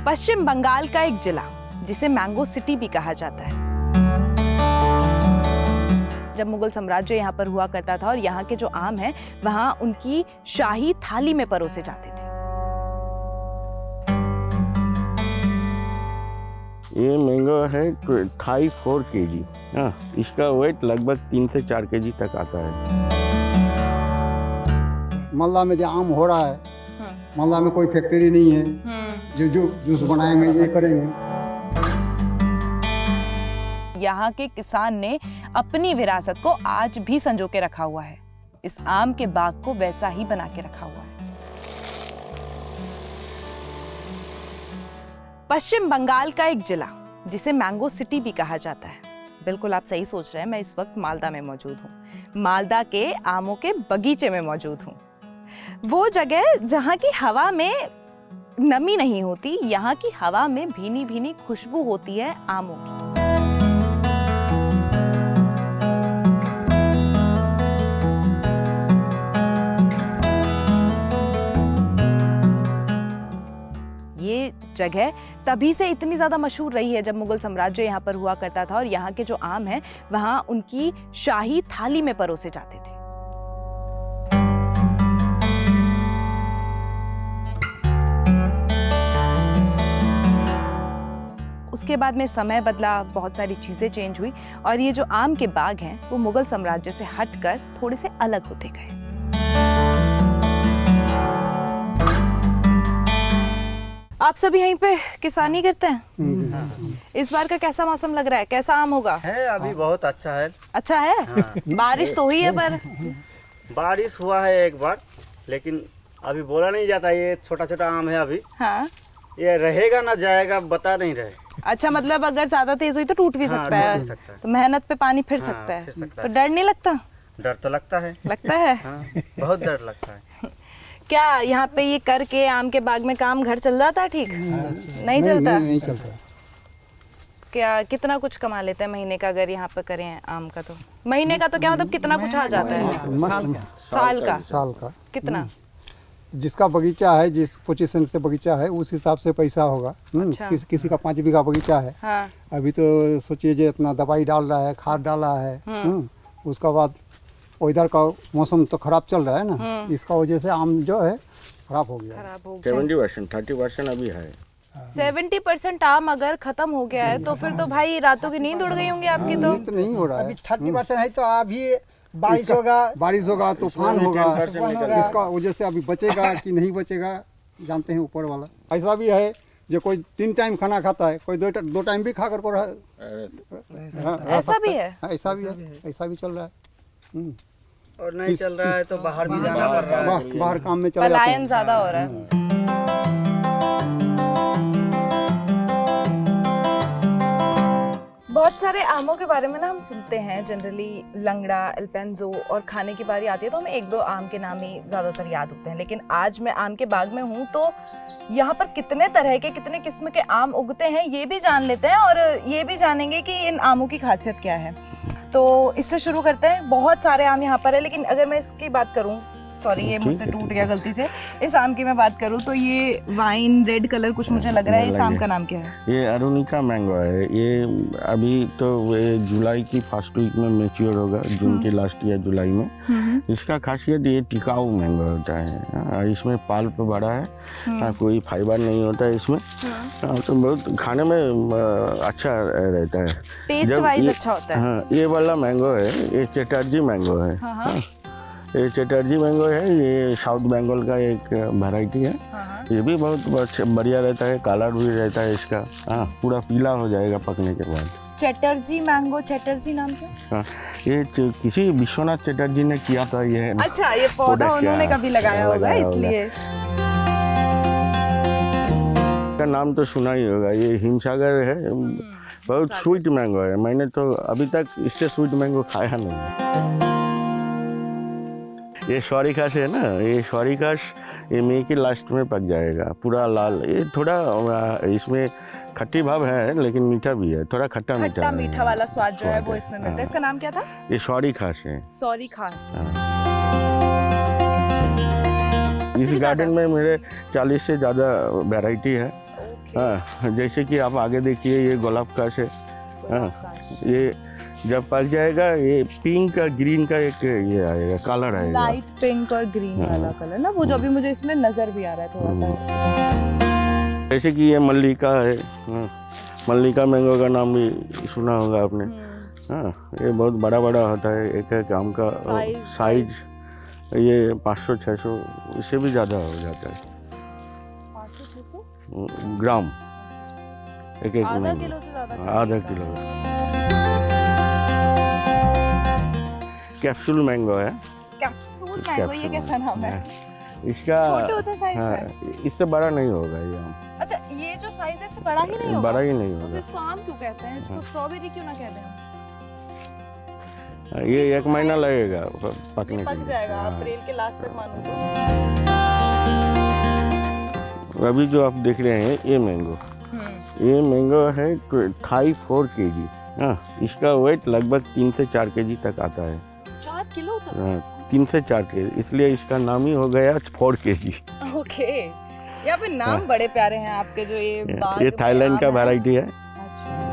पश्चिम बंगाल का एक जिला जिसे मैंगो सिटी भी कहा जाता है। जब मुगल साम्राज्य यहाँ पर हुआ करता था और यहाँ के जो आम हैं वहाँ उनकी शाही थाली में परोसे जाते थे। ये मैंगो है 4 kg। हाँ, इसका वेट लगभग 3 से 4 kg तक आता है। मालदा में जो आम हो रहा है, मालदा में कोई फैक्ट्री नहीं है जो जूस बनाएंगे, ये करेंगे। यहाँ के किसान ने अपनी विरासत को आज भी संजो के रखा हुआ है। इस आम के बाग को वैसा ही बना के रखा हुआ है। पश्चिम बंगाल का एक जिला जिसे मैंगो सिटी भी कहा जाता है। बिल्कुल आप सही सोच रहे हैं, मैं इस वक्त मालदा में मौजूद हूँ। मालदा के आमों के बगीचे में मौजूद हूँ। वो जगह जहाँ की हवा में नमी नहीं होती, यहाँ की हवा में भीनी भीनी खुशबू होती है आमों की। ये जगह तभी से इतनी ज़्यादा मशहूर रही है जब मुगल साम्राज्य यहाँ पर हुआ करता था और यहाँ के जो आम हैं वहाँ उनकी शाही थाली में परोसे जाते थे। उसके बाद में समय बदला, बहुत सारी चीज़ें चेंज हुई और ये जो आम के बाग हैं वो मुगल साम्राज्य से हटकर थोड़े से अलग होते गए। आप सभी यहीं पे किसानी करते हैं? इस बार का कैसा मौसम लग रहा है? कैसा आम होगा? है अभी बहुत अच्छा है। अच्छा है? हाँ। बारिश तो हुई है पर बारिश हुआ है एक बार, लेकिन अभी बोला नहीं जाता। ये छोटा छोटा आम है अभी। हाँ, ये रहेगा ना जाएगा बता नहीं रहे। अच्छा, मतलब अगर ज्यादा तेज हुई तो टूट भी हाँ, सकता टूट है। भी सकता है। तो मेहनत पे पानी फिर हाँ, सकता है। फिर सकता तो है। डर नहीं लगता? डर तो लगता है। लगता है। हाँ, बहुत डर लगता है। क्या यहाँ पे ये करके आम के बाग में काम घर चल जाता है ठीक? नहीं चलता? नहीं चलता। क्या कितना कुछ कमा लेते हैं महीने का अगर यहाँ पे करें आम का? तो महीने का तो क्या मतलब कितना कुछ आ जाता है? साल का कितना? जिसका बगीचा है, जिस पोजीशन से बगीचा है उस हिसाब से पैसा होगा। अच्छा। किसी का 5 बीघा बगीचा है। हाँ। अभी तो सोचिए जो इतना दवाई डाल रहा है, खाद डाला है। उसका बाद इधर का मौसम तो खराब चल रहा है ना, इसका वजह से आम जो है खराब हो गया। खराब हो गया। 70%, 30% अभी है। 70% आम अगर खत्म हो गया है तो फिर तो भाई रातों की नींद उड़ गई होंगी आपकी तो। नींद नहीं हो रहा है। अभी 30% है तो अभी बारिश होगा, तूफान होगा, इसका वजह से अभी बचेगा कि नहीं बचेगा जानते हैं ऊपर वाला। ऐसा भी है जो कोई 3 टाइम खाना खाता है, कोई 2 टाइम भी खा कर को ऐसा भी है? ऐसा भी है, ऐसा भी चल रहा है। और नहीं चल रहा है तो बाहर भी जाना पड़ रहा है। बाहर काम में चला जाते पलायन हैं। ज्यादा हो रहा है। बहुत सारे आमों के बारे में ना हम सुनते हैं जनरली, लंगड़ा, अल्पेंजो, और खाने की बारी आती है तो हमें 1-2 आम के नाम ही ज़्यादातर याद होते हैं। लेकिन आज मैं आम के बाग में हूँ तो यहाँ पर कितने तरह के, कितने किस्म के आम उगते हैं ये भी जान लेते हैं और ये भी जानेंगे कि इन आमों की खासियत क्या है। तो इससे शुरू करते हैं। बहुत सारे आम यहाँ पर है, लेकिन अगर मैं इसकी बात करूँ, सॉरी ये मुझसे टूट गया गलती से, इस आम की मैं बात करूँ तो ये वाइन रेड कलर कुछ मुझे लग रहा है। इस आम का नाम क्या है? ये अरुणिका मैंगो है। ये अभी तो ये जुलाई की फर्स्ट वीक में मैच्योर होगा, जून की लास्ट या जुलाई में। इसका खासियत ये टिकाऊ मैंगो होता है। इसमें पल्प बड़ा है, कोई फाइबर नहीं होता है इसमें। तो बहुत खाने में अच्छा रहता है, टेस्ट वाइज अच्छा होता है। हाँ, ये वाला मैंगो है, ये चटर्जी मैंगो है। ये चटर्जी मैंगो है, ये साउथ बंगाल का एक वैरायटी है। ये भी बहुत बढ़िया रहता है, कलर भी रहता है इसका। हाँ, पूरा पीला हो जाएगा पकने के बाद। चटर्जी मैंगो, चटर्जी नाम से? हाँ, ये किसी विश्वनाथ चटर्जी ने किया था ये। अच्छा, ये पौधा उन्होंने कभी लगाया होगा इसलिए। का नाम तो सुना ही होगा, ये हिमसागर है। बहुत स्वीट मैंगो है, मैंने तो अभी तक इससे स्वीट मैंगो खाया नहीं। ये सॉरीकाश है ना, ये सॉरीकाश ये मई के लास्ट में पक जाएगा, पूरा लाल। ये थोड़ा इसमें खट्टी भाव है लेकिन मीठा भी है, थोड़ा खट्टा मीठा वाला स्वाद जो है वो इसमें मिलता है। इसका नाम क्या था? ये सॉरीकाश है। सॉरीकाश। इस गार्डन में मेरे 40 से ज़्यादा वैरायटी है। हाँ, जैसे कि आप आगे देखिए ये गुलाब काश है। हाँ, ये जब पक जाएगा ये पिंक और ग्रीन का एक ये आएगा, कलर आएगा। लाइट पिंक और ग्रीन वाला कलर ना, वो जो अभी मुझे इसमें नजर भी आ रहा है थोड़ा सा। जैसे कि ये मल्लिका है। हाँ, मल्लिका मैंगो का नाम भी सुना होगा आपने। हाँ, ये बहुत बड़ा बड़ा होता है, एक एक आम का साइज ये 500-600 इससे भी ज़्यादा हो जाता है 500-600 ग्राम, एक एक आधा मैंगो। किलो से ज़्यादा। आधा किलो कैप्सूल मैंगो है। कैप्सूल मैंगो, ये कैसा नाम है? इसका छोटे होते साइज हाँ, में? इससे बड़ा नहीं होगा ये आम। अच्छा, ये जो साइज है इससे बड़ा ही नहीं होगा? बड़ा ही नहीं तो होगा। इसको आम क्यों कहते हैं? इसको स्ट्रॉबेरी क्यों ना कहते हैं? ये 1 महीना लगेगा पकने ये के पक लिए। जाएगा हाँ। अप्रैल के लास्ट तक मानो तो। अभी जो आप देख रहे हैं ये मैंगो, ये मैंगो है 4 kg। हाँ, इसका वेट लगभग 3 से 4 kg तक आता है। 4 किलो तक? हाँ, 3 से 4 kg, इसलिए इसका नाम ही हो गया 4 kg। ओके, यहाँ पे नाम बड़े प्यारे हैं आपके जो ये बाग ये में थाईलैंड का आम है। वैरायटी है। अच्छा।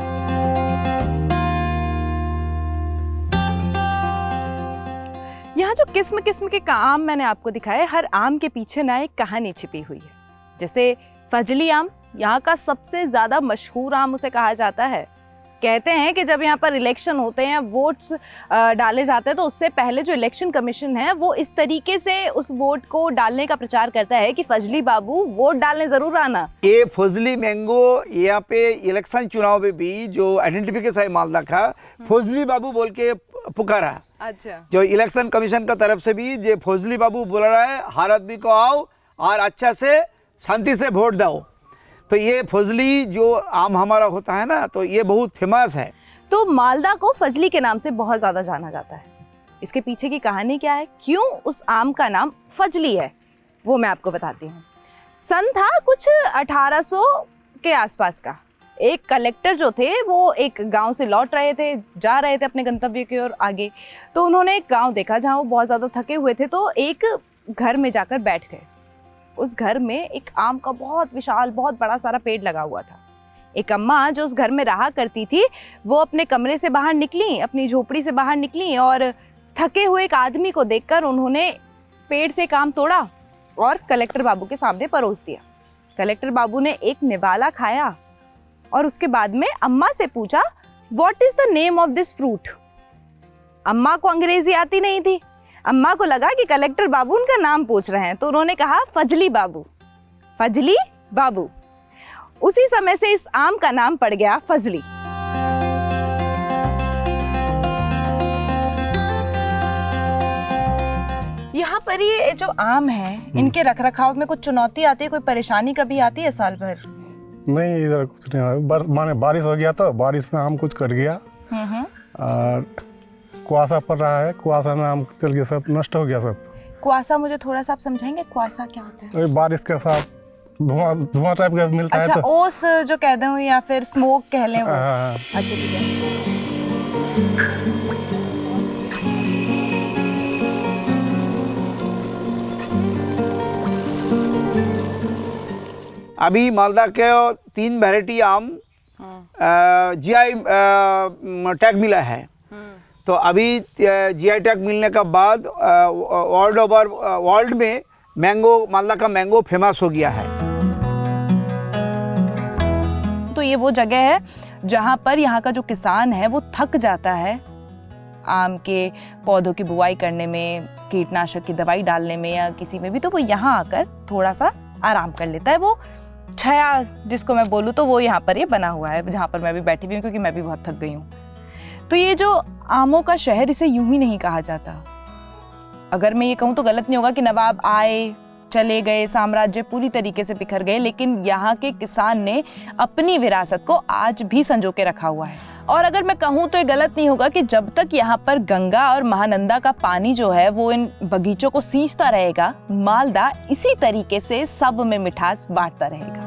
यहाँ जो किस्म किस्म के आम मैंने आपको दिखाए, हर आम के पीछे ना एक कहानी छिपी हुई है। जैसे फजली आम यहाँ का सबसे ज्यादा मशहूर आम उसे कहा जाता है। कहते हैं कि जब यहाँ पर इलेक्शन होते हैं, वोट्स डाले जाते हैं, तो उससे पहले जो इलेक्शन कमीशन है वो इस तरीके से उस वोट को डालने का प्रचार करता है कि फजली बाबू वोट डालने जरूर आना। ये फजली मैंगो यहाँ पे इलेक्शन चुनाव में भी जो आइडेंटिफिकेशन है मालदा का, फजली बाबू बोल के पुकारा। अच्छा। जो इलेक्शन कमीशन का तरफ से भी ये फजली बाबू बोल रहा है, हर आदमी को आओ और अच्छा से शांति से वोट दो। तो ये फजली जो आम हमारा होता है ना, तो ये बहुत फेमस है। तो मालदा को फजली के नाम से बहुत ज्यादा जाना जाता है। इसके पीछे की कहानी क्या है, क्यों उस आम का नाम फजली है, वो मैं आपको बताती हूँ। सन था कुछ 1800 के आसपास का। एक कलेक्टर जो थे वो एक गांव से लौट रहे थे, जा रहे थे अपने गंतव्य की ओर आगे। तो उन्होंने एक गांव देखा जहां वो बहुत ज़्यादा थके हुए थे, तो एक घर में जाकर बैठ गए। उस घर में एक आम का बहुत विशाल, बहुत बड़ा सारा पेड़ लगा हुआ था। एक अम्मा जो उस घर में रहा करती थी, वो अपने कमरे से बाहर निकली, अपनी झोपड़ी से बाहर निकली और थके हुए एक आदमी को देखकर उन्होंने पेड़ से एक आम तोड़ा और कलेक्टर बाबू के सामने परोस दिया। कलेक्टर बाबू ने एक निवाला खाया और उसके बाद में अम्मा से पूछा, what is the name of this fruit. अम्मा को अंग्रेजी आती नहीं थी। अम्मा को लगा कि कलेक्टर बाबू उनका नाम पूछ रहे हैं, तो उन्होंने कहा फजली बाबू, फजली बाबू। उसी समय से इस आम का नाम पड़ गया फजली। यहाँ पर ये जो आम है, इनके रखरखाव में कुछ चुनौती आती है, कोई परेशानी कभी आती है साल भर? नहीं, इधर कुछ नहीं आया। माने बारिश हो गया तो बारिश में आम कुछ कट गया और कुआसा पड़ रहा है, कुआसा में आम चल गया, सब नष्ट हो गया सब। कुआसा मुझे थोड़ा सा आप समझाएंगे, कुआसा क्या होता है? बारिश के साथ धुआं टाइप का मिलता अच्छा, है तो। ओस जो कहते हैं या फिर स्मोक कह लें वो। हाँ। अच्छा, ठीक है। अभी मालदा के 3 वैरायटी आम जीआई टैग मिला है। तो अभी जीआई टैग मिलने के बाद वर्ल्ड ओवर वर्ल्ड में मैंगो, मालदा का मैंगो फेमस हो गया है। तो ये वो जगह है जहाँ पर यहाँ का जो किसान है वो थक जाता है आम के पौधों की बुआई करने में, कीटनाशक की दवाई डालने में या किसी में भी, तो वो यहाँ आकर थोड़ा सा आराम कर लेता है। वो छाया जिसको मैं बोलूँ तो वो यहाँ पर ये बना हुआ है जहाँ पर मैं भी बैठी हुई हूँ, क्योंकि मैं भी बहुत थक गई हूँ। तो ये जो आमों का शहर, इसे यूं ही नहीं कहा जाता। अगर मैं ये कहूँ तो गलत नहीं होगा कि नवाब आए चले गए, साम्राज्य पूरी तरीके से बिखर गए, लेकिन यहाँ के किसान ने अपनी विरासत को आज भी संजो के रखा हुआ है। और अगर मैं कहूँ तो ये गलत नहीं होगा कि जब तक यहाँ पर गंगा और महानंदा का पानी जो है वो इन बगीचों को सींचता रहेगा, मालदा इसी तरीके से सब में मिठास बांटता रहेगा।